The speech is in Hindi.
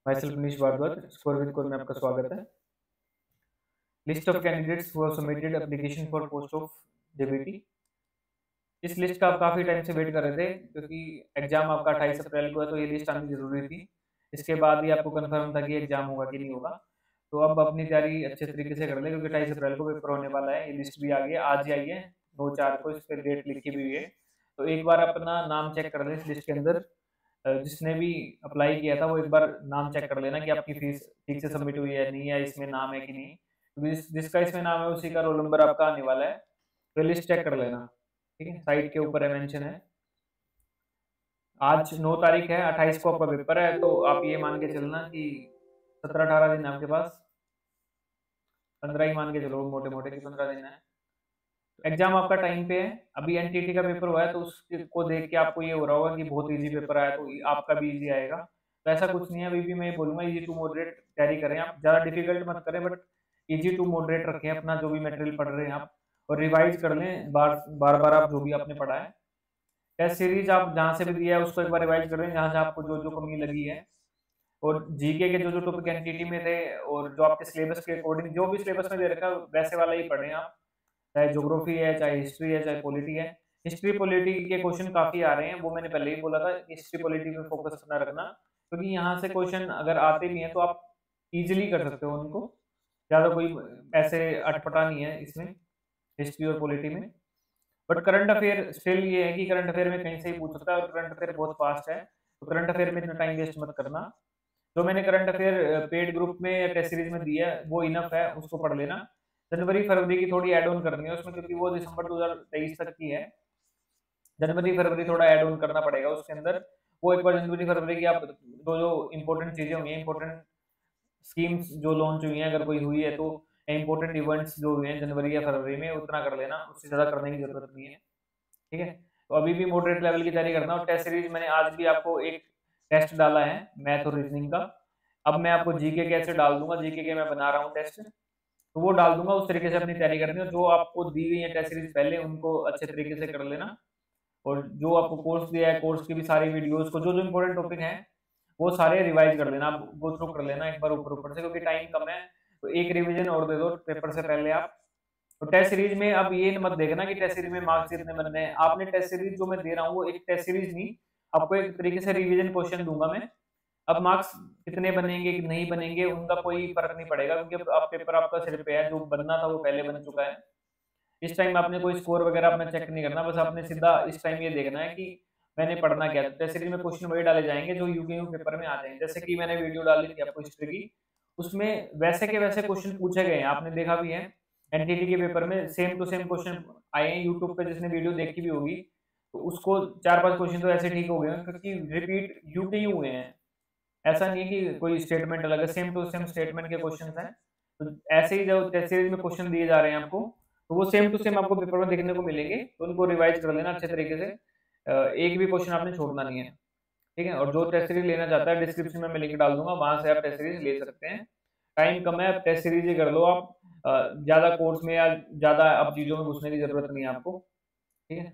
My self Manish Bhardwaj, score with core में आपका स्वागत है। List of candidates who have submitted application for post of JBT. इस लिस्ट का आप काफ़ी टाइम से वेट कर रहे थे क्योंकि एग्जाम आपका 28 अप्रैल को है, तो ये लिस्ट आनी जरूरी थी। इसके बाद ही आपको कंफर्म था कि एग्जाम होगा कि नहीं होगा। तो अब अपनी तैयारी अच्छे तरीके से कर ले क्योंकि 28 अप्रैल को पेपर होने वाला है। ये लिस्ट भी आ गई है, आज ही आई है 2/4 को, इस पर डेट लिखी भी हुई है। तो एक बार अपना नाम चेक कर ले इस लिस्ट के अंदर। जिसने भी अप्लाई किया था वो एक बार नाम चेक कर लेना कि आपकी फीस ठीक से सबमिट हुई है नहीं, या इसमें नाम है कि नहीं। तो जिसका इसमें नाम है उसी का रोल नंबर आपका आने वाला है, तो लिस्ट चेक कर लेना। ठीक है, साइट के ऊपर मेंशन है। आज 9 तारीख है, 28 को आपका पेपर है, तो आप ये मान के चलना कि 17-18 दिन आपके पास, 15 ही मान के चलो मोटे मोटे कि 15 दिन है। एग्जाम आपका टाइम पे है। अभी एनटीटी का पेपर हुआ है तो उसको देख के आपको ये हो रहा होगा कि बहुत इजी पेपर आया तो आपका भी इजी आएगा। तो ऐसा कुछ नहीं है, अभी भी मैं ये बोलूंगा इजी टू मॉडरेट तैयारी करें आप, ज़्यादा डिफिकल्ट मत करें, बट इजी टू मॉडरेट रखें अपना जो भी मटेरियल पढ़ रहे हैं आप, और रिवाइज कर लें बार बार आप जो भी आपने पढ़ा है। टेस्ट सीरीज आप जहाँ से भी दिया है उसको एक बार रिवाइज कर लें, जहाँ जहाँ आपको जो जो कमी लगी है। और जीके के जो जो टॉपिक एनटीटी में थे और जो आपके सिलेबस के अकॉर्डिंग जो भी सिलेबस में दे रखा है वैसे वाला ही पढ़ें आप। चाहे ज्योग्राफी है, चाहे हिस्ट्री है, चाहे पॉलिटी है। हिस्ट्री पॉलिटी के क्वेश्चन काफी आ रहे हैं, वो मैंने पहले ही बोला था, हिस्ट्री पॉलिटी में फोकस अपना रखना, क्योंकि यहाँ से क्वेश्चन अगर आते भी हैं तो आप इजीली कर सकते हो उनको। ज्यादा कोई ऐसे अटपटा नहीं है इसमें हिस्ट्री और पॉलिटी में। बट करंट अफेयर स्टिल ये है कि करंट अफेयर में कहीं से ही पूछ सकता है, और करंट अफेयर बहुत फास्ट है, तो करंट अफेयर में इतना टाइम वेस्ट मत करना। जो मैंने करंट अफेयर पेड ग्रुप में या टेस्ट सीरीज में दिया है वो इनफ है, उसको पढ़ लेना। जनवरी फरवरी की थोड़ी ऐड ऑन करनी है उसमें, क्योंकि वो दिसंबर 2023 तक की है। जनवरी फरवरी थोड़ा ऐड ऑन करना पड़ेगा उसके अंदर। वो एक बार जनवरी फरवरी की आप जो जो इंपॉर्टेंट चीजें हुई हैं, इंपॉर्टेंट स्कीम्स जो लॉन्च हुई हैं अगर कोई हुई है तो, इंपॉर्टेंट इवेंट्स जो हुए हैं जनवरी या फरवरी में, उतना कर लेना, उससे ज्यादा करने की जरूरत नहीं है। ठीक है, तो अभी भी मॉडरेट लेवल की तैयारी करना। और टेस्ट सीरीज मैंने आज भी आपको एक टेस्ट डाला है मैथ और रीजनिंग का। अब मैं आपको जीके कैसे डाल दूंगा, जीके के मैं बना रहा हूँ टेस्ट, तो वो डाल दूंगा। उस तरीके से अपनी तैयारी करनी है। जो आपको दी गई है टेस्ट सीरीज पहले उनको अच्छे तरीके से कर लेना, और जो आपको कोर्स दिया है कोर्स की भी सारी वीडियोस को जो जो इंपॉर्टेंट टॉपिक हैं वो सारे रिवाइज कर लेना, आप गो थ्रू कर लेना एक बार ऊपर ऊपर से, क्योंकि टाइम कम है। तो एक रिवीजन और दे दो पेपर से पहले आप। तो टेस्ट सीरीज में अब ये मत देखना कि टेस्ट सीरीज में मार्क्स कितने बनने हैं। आपने टेस्ट सीरीज जो मैं दे रहा हूँ वो एक टेस्ट सीरीज नहीं, आपको एक तरीके से रिवीजन क्वेश्चन दूंगा मैं। अब मार्क्स कितने बनेंगे कि नहीं बनेंगे उनका कोई फर्क नहीं पड़ेगा, क्योंकि अब आप पेपर आपका सिर पे है, जो बनना था वो पहले बन चुका है। इस टाइम आपने कोई स्कोर वगैरह अपना चेक नहीं करना, बस आपने सीधा इस टाइम ये देखना है कि मैंने पढ़ना क्या। तो टेस्ट सीरीज में क्वेश्चन वही डाले जाएंगे जो यूकेयू पेपर में आते हैं। जैसे कि मैंने वीडियो डाली थी आपको हिस्ट्री की, उसमें वैसे के वैसे क्वेश्चन पूछे गए हैं, आपने देखा भी है। एनटीटी के पेपर में सेम टू सेम क्वेश्चन आए हैं। यूट्यूब पे जिसने वीडियो देखी भी होगी तो उसको 4-5 क्वेश्चन तो ऐसे ठीक हो गए हैं, क्योंकि रिपीट यूकेयू हुए हैं। ऐसा नहीं है कि कोई स्टेटमेंट अलग है, सेम टू सेम स्टेटमेंट के क्वेश्चन हैं। तो ऐसे ही जो टेस्ट सीरीज में क्वेश्चन दिए जा रहे हैं आपको, तो वो सेम टू सेम आपको पेपर में देखने को मिलेंगे, तो उनको रिवाइज कर लेना अच्छे तरीके से। एक भी क्वेश्चन आपने छोड़ना नहीं है। ठीक है, और जो टेस्ट सीरीज लेना चाहता है डिस्क्रिप्शन में मैं लिंक डाल दूंगा, वहां से आप टेस्ट सीरीज ले सकते हैं। टाइम कम है, आप टेस्ट सीरीज ही कर लो आप। ज्यादा कोर्स में या ज्यादा अब चीजों में घुसने की जरूरत नहीं है आपको। ठीक है।